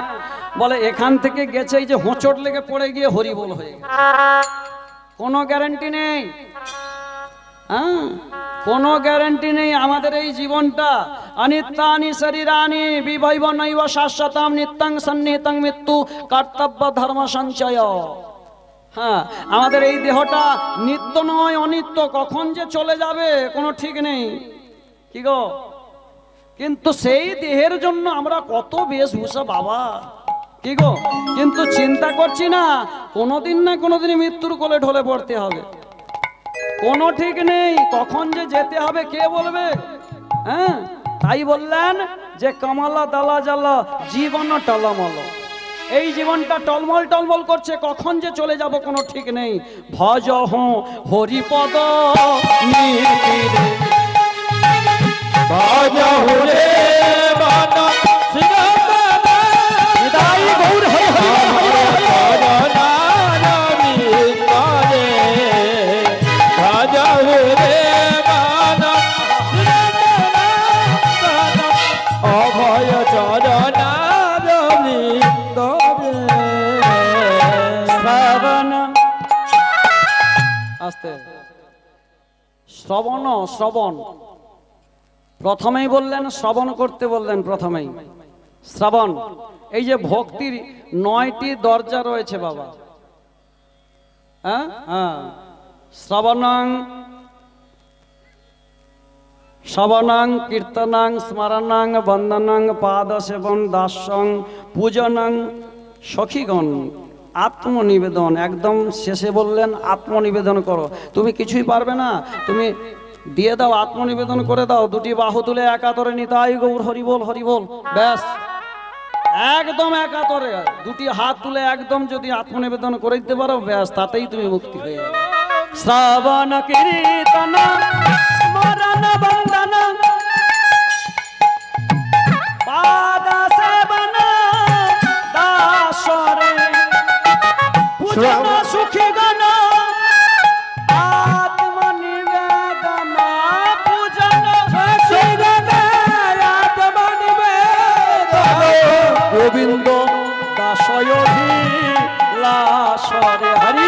বলে এখান থেকে গেছে, এই যে হোঁচট লেগে পড়ে গিয়ে হরিবোল হয়ে গেছে, কোনো গ্যারান্টি নেই। হ্যাঁ, কোনো গ্যারান্টি নেই। আমাদের এই জীবনটা অনিত্যানি শরীরানি বিভৈব নৈব শাশ্বতম নিত্যং সন্নিহিতং মৃত্যু কর্তব্য ধর্ম সঞ্চয়। হ্যাঁ, আমাদের এই দেহটা নিত্য নয়, অনিত্য, কখন যে চলে যাবে কোনো ঠিক নেই। কি গো, কিন্তু সেই দেহের জন্য আমরা কত বেশভূষা বাবা, কি গো, কিন্তু চিন্তা করছি না কোনোদিন না কোনোদিন মৃত্যুর কোলে ঢলে পড়তে হবে। কোনো ঠিক নেই কখন যে যেতে হবে, কে বলবে? হ্যাঁ, তাই বললেন যে কমলা দালা জ্বালা জীবন টলমল। এই জীবনটা টলমল টলমল করছে, কখন যে চলে যাব কোনো ঠিক নেই। ভজ হরিপদ নিধিরে,
ভজ হুরে বন শ্রীনন্দন
নিতাই গৌর হরি হরি
চরণারি তরে ভজ হুরে বন শ্রীনন্দন অভয় চরণারি তরে।
শ্রবণ, আস্তে, শ্রবণ শ্রবণ, প্রথমেই বললেন শ্রবণ করতে বললেন, প্রথমেই শ্রবণ। এই যে ভক্তির 9টি দরজা রয়েছে বাবা। হ্যাঁ, হ্যাঁ, শ্রবণং শ্রবণং কীর্তনং স্মরণং বন্দনং পাদসেবন দাস্যং পূজনং সখীগণ। আত্মনিবেদন, একদম শেষে বললেন আত্মনিবেদন করো। তুমি কিছুই পারবে না, তুমি দিয়ে দাও, আত্মনিবেদন করে দাও। দুটি বাহু তুলে একাতরে নিতাই গৌর হরিবোল হরিবোল, ব্যাস একদম একাতরে দুটি হাত তুলে একদম যদি আত্মনিবেদন করে দিতে পারো, ব্যাস তাতেই তুমি মুক্তি হয়ে যাবে। শ্রবণ কীর্তন স্মরণ বন্দন পাদ সেবন দাসরে পূজন সুখীগণ আত্মনিবেদন পূজন সুখীগণ আত্মনিবেদন গোবিন্দ দাসয়োধি লাসরে হরি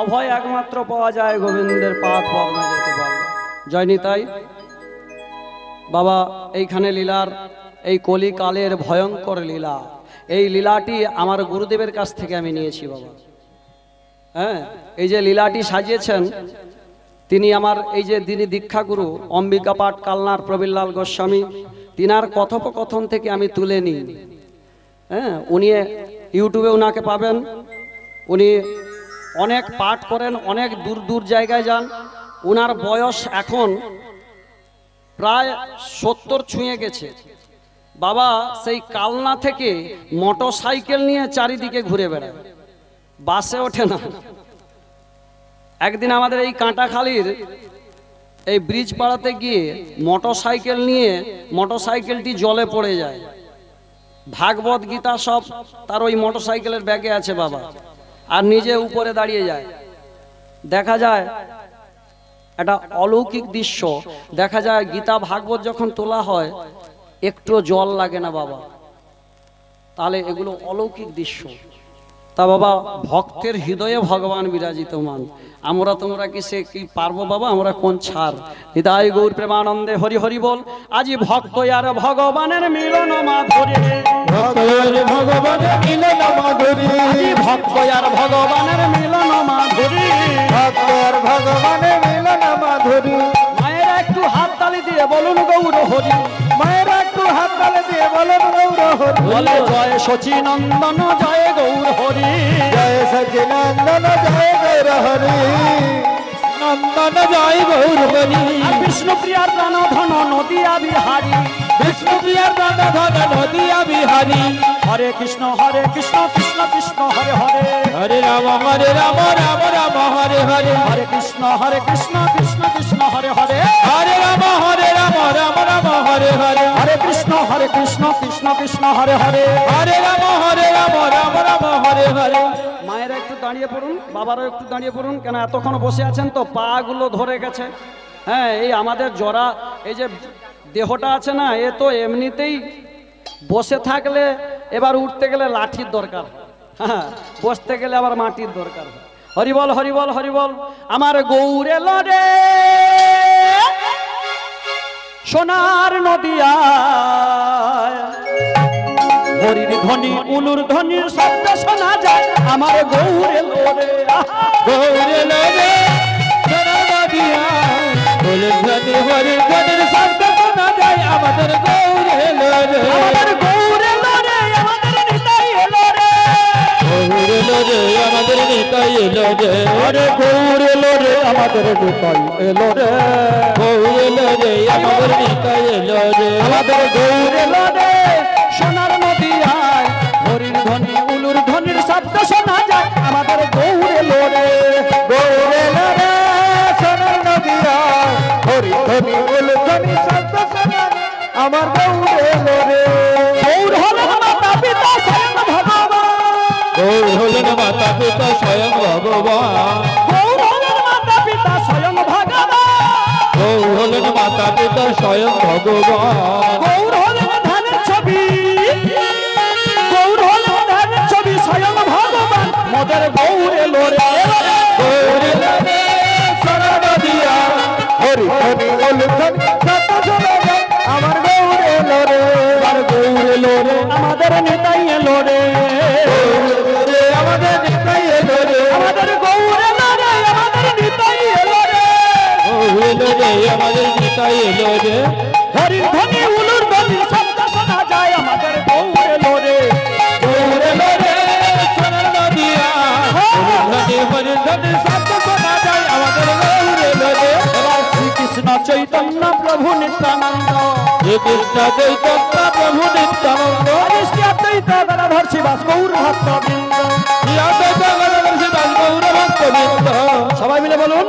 অভয় একমাত্র পাওয়া যায় গোবিন্দের পাদ পদ্মে যেতে পারলে। জয় নিতাই। বাবা এইখানে লীলার, এই কলিকালের ভয়ঙ্কর লীলা, এই লীলাটি আমার গুরুদেবের কাছ থেকে আমি নিয়েছি বাবা। হ্যাঁ, এই যে লীলাটি সাজিয়েছেন তিনি আমার এই যে যিনি দীক্ষাগুরু অম্বিকা পাঠ কালনার প্রবীরলাল গোস্বামী, তিনার কথোপকথন থেকে আমি তুলে নিই। হ্যাঁ, উনি ইউটিউবে উনাকে পাবেন, উনি অনেক পাঠ করেন, অনেক দূর দূর জায়গায় যান। উনার বয়স এখন প্রায় 70 ছুঁয়ে গেছে। বাবা সেই কালনা থেকে মোটর সাইকেল নিয়ে চারিদিকে ঘুরে বেড়ায়, বাসে ওঠে না। একদিন আমাদের এই কাঁটাখালীর এই ব্রিজ পাড়াতে গিয়ে মোটর সাইকেল নিয়ে মোটর সাইকেলটি জলে পড়ে যায়। ভাগবত গীতা সব তার ওই মোটর সাইকেলের ব্যাগে আছে বাবা, আর নিজে উপরে দাঁড়িয়ে যায়। দেখা যায় একটা অলৌকিক দৃশ্য, দেখা যায় গীতা ভাগবত যখন তোলা হয় একটু জল লাগে না বাবা, তাহলে এগুলো অলৌকিক দৃশ্য। তা বাবা ভক্তের হৃদয়ে ভগবান বিরাজিতমান, আমরা তোমরা কি সে কি পারবো বাবা, আমরা কোন ছাড়। হৃদয় গৌর প্রেমানন্দে হরি হরি বল। আজি ভক্ত আর ভগবানের মিলন মাধুরী, ভগবানের মিলন মাধুরী, আজি ভক্ত আর ভগবানের মিলন মাধুরী, ভক্ত আর ভগবানের মিলন মাধুরী। মায়েরা একটু হাত তালি দিয়ে বলুন গৌর হরি, মায়েরা একটু হাত তালি দিয়ে বলুন গৌর হরি। বলে জয় সচিনন্দন জয় গৌর হরি, জয় সচিনন্দন জয় গৌর হরি, নন্দন জয় গৌর হরি। বিষ্ণুপ্রিয়ার প্রাণ ধন নদিয়া বিহারী, বিষ্ণুপ্রিয়ার প্রাণ ধন নদিয়া বিহারী। হরে কৃষ্ণ কৃষ্ণ কৃষ্ণ হরে হরে, হরে রাম রাম রাম হরে হরে, হরে কৃষ্ণ কৃষ্ণ কৃষ্ণ হরে হরে, হরে রাম রাম রাম হরে হরে, হরে কৃষ্ণ কৃষ্ণ কৃষ্ণ হরে হরে, হরে রাম রাম রাম হরে হরে। মায়েরা একটু দাঁড়িয়ে পড়ুন, বাবারাও একটু দাঁড়িয়ে পড়ুন, কেন এতক্ষণ বসে আছেন তো পা গুলো ধরে গেছে। হ্যাঁ, এই আমাদের জরা এই যে দেহটা আছে না, এ তো এমনিতেই বসে থাকলে এবার উঠতে গেলে লাঠির দরকার, হ্যাঁ বসতে গেলে আবার মাটির দরকার। হরিবল হরিবল হরিবল। আমার গৌর এলো রে সোনার নদিয়া, হরির ধ্বনি উলুর ধ্বনির শব্দ শোনা যায়। আমার গৌর এলো রে, গৌর এলো রে সোনার নদিয়া, উলুর ধ্বনি হরির ধ্বনির শব্দ শোনা যায়। আমাদের গৌর এলো রে, আমাদের গৌর এলো রে, আমাদের নিতাই এলো রে, গৌর এলো রে, আমাদের নিতাই এলো রে, আরে গৌর এলো রে, আমাদের নিতাই এলো রে, গৌর এলো রে, আমাদের নিতাই এলো রে, আমাদের গৌর এলো রে সোনার নদিয়ায়, হরির ধ্বনি উলুর ধ্বনির শব্দ শোনা যায়। আমাদের গৌর এলো রে, গৌর এলো রে সোনার নদিয়ায়, হরির ধ্বনি উলুর ধ্বনির শব্দ শোনা যায়। আমার গৌর এলো রে। গৌর হলেন মাতা পিতা স্বয়ং ভগবান, গৌর হলেন মাতা পিতা স্বয়ং ভগবান, গৌর
স্বয়ং ভগবান।
গৌর হলেন ধ্যানের ছবি, গৌর হলেন ধ্যানের ছবি স্বয়ং ভগবান। মোদের গৌর এলো রে,
গৌর এলো রে শরণ দিয়া,
হরি হরি বলুন সত্য শোনা আমার গৌর এলো রে,
আর গৌর এলো রে আমাদের নেতাই এলো রে,
আমাদের নিতাই এলো রে,
আমাদের গৌর এলো রে, আমাদের নেতাই এলো রে।
গৌর এলো রে আমাদের নিতাই এলো রে,
হরির ধ্বনি উলুর ধ্বনি শব্দ শোনা যায় আমাদের গৌর এলো রে,
গৌর এলো রে শরণ দিয়া, হরি হরি ধনি শব্দ শোনা যায় আমাদের গৌর এলো রে।
এবার শ্রীকৃষ্ণ চৈতন্য প্রভু নিত্যানন্দ,
শ্রীকৃষ্ণ চৈতন্য প্রভু নিত্যানন্দ,
অদ্বৈত গদাধর শিবাস গৌর ভক্তবৃন্দ।
গৌর ভক্তবৃন্দ।
সবাই মিলে বলুন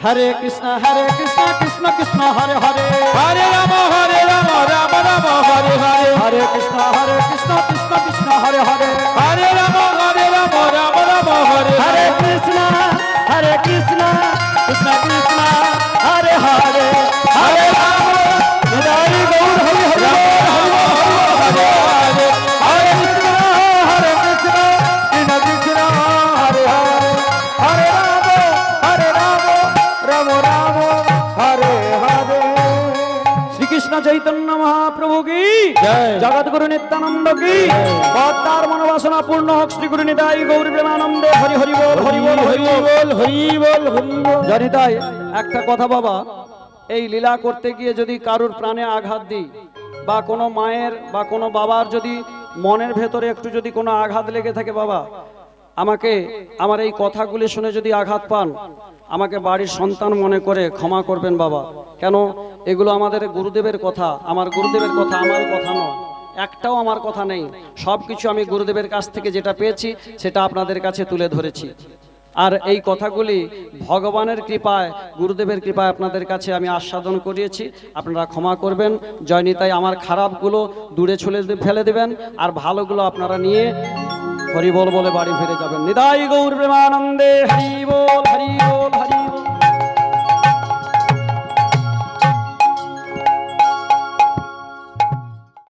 হরে কৃষ্ণ কৃষ্ণ কৃষ্ণ হরে হরে,
হরে রাম রাম রাম হরে হরে,
হরে কৃষ্ণ কৃষ্ণ কৃষ্ণ হরে হরে,
হরে রাম রাম রাম হরে
হরে কৃষ্ণ কৃষ্ণ কৃষ্ণ হরে হরে, হরে রাম হরে গৌর হরি হরি
হরে হরে,
হরে কৃষ্ণ কৃষ্ণ কৃষ্ণ হরে হরে, হরে রাম
রাম রাম হরে হরে।
শ্রীকৃষ্ণ চৈতন্য মহাপ্রভু কি
জয়।
জগৎগুরু নিত্যানন্দ কি তার মনোবাসনা পূর্ণ হোক। শ্রী গুরু নিতাই গৌর প্রেমানন্দে হরি হরি বল হরি বল হরি বল হরি বল হরি বল। জনিতাই একটা কথা বাবা, এই লীলা করতে গিয়ে যদি কারুর প্রাণে আঘাত দিই বা কোনো মায়ের বা কোনো বাবার যদি মনের ভেতরে একটু যদি কোনো আঘাত লেগে থাকে বাবা, আমাকে আমার এই কথাগুলি শুনে যদি আঘাত পান, আমাকে বাড়ির সন্তান মনে করে ক্ষমা করবেন বাবা। কেন এগুলো আমাদের গুরুদেবের কথা, আমার গুরুদেবের কথা, আমার কথা নয়, একটাও আমার কথা নেই। সব কিছু আমি গুরুদেবের কাছ থেকে যেটা পেয়েছি সেটা আপনাদের কাছে তুলে ধরেছি। আর এই কথাগুলি ভগবানের কৃপায়, গুরুদেবের কৃপায় আপনাদের কাছে আমি আস্বাদন করিয়েছি। আপনারা ক্ষমা করবেন। জয়নিতাই আমার খারাপগুলো দূরে ফেলে দেবেন, আর ভালোগুলো আপনারা নিয়ে হরি বল বলে বাড়ি ফিরে যাবেন। নিতাই গৌর প্রেমানন্দে হরি বল হরি বল হরি